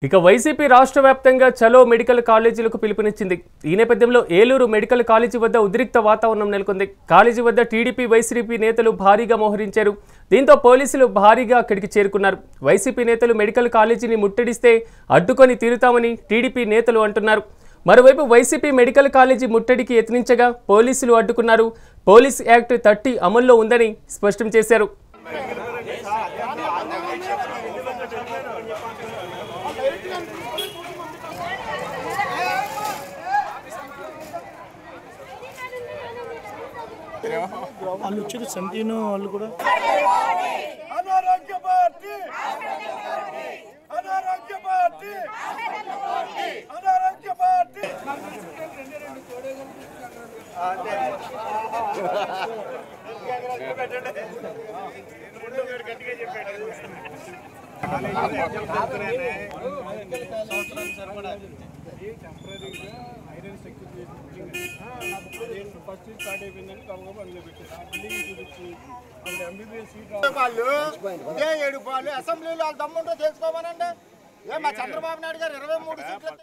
ఇక వైసీపీ రాష్ట్ర వ్యాప్తంగా చలో మెడికల్ కాలేజీలకు పిలుపునిచ్చింది. ఈ నేపథ్యంలో ఏలూరు మెడికల్ కాలేజీ వద్ద ఉద్రిక్త వాతావరణం నెలకొంది. కాలేజీ వద్ద టీడీపీ వైసీపీ నేతలు భారీగా మోహరించారు. దీంతో పోలీసులు భారీగా అక్కడికి చేరుకున్నారు. వైసీపీ నేతలు మెడికల్ కాలేజీని ముట్టడిస్తే అడ్డుకొని తీరుతామని టీడీపీ నేతలు అంటున్నారు. మరోవైపు వైసీపీ మెడికల్ కాలేజీ ముట్టడికి యత్నించగా పోలీసులు అడ్డుకున్నారు. పోలీస్ యాక్ట్ 30 అమల్లో ఉందని స్పష్టం చేశారు. వాళ్ళు వచ్చేది సంతీను వాళ్ళు కూడా అసెంబ్లీలో దమ్ముంటో తెలుసుకోమనండి. చంద్రబాబు నాయుడు గారు 23 సీట్లు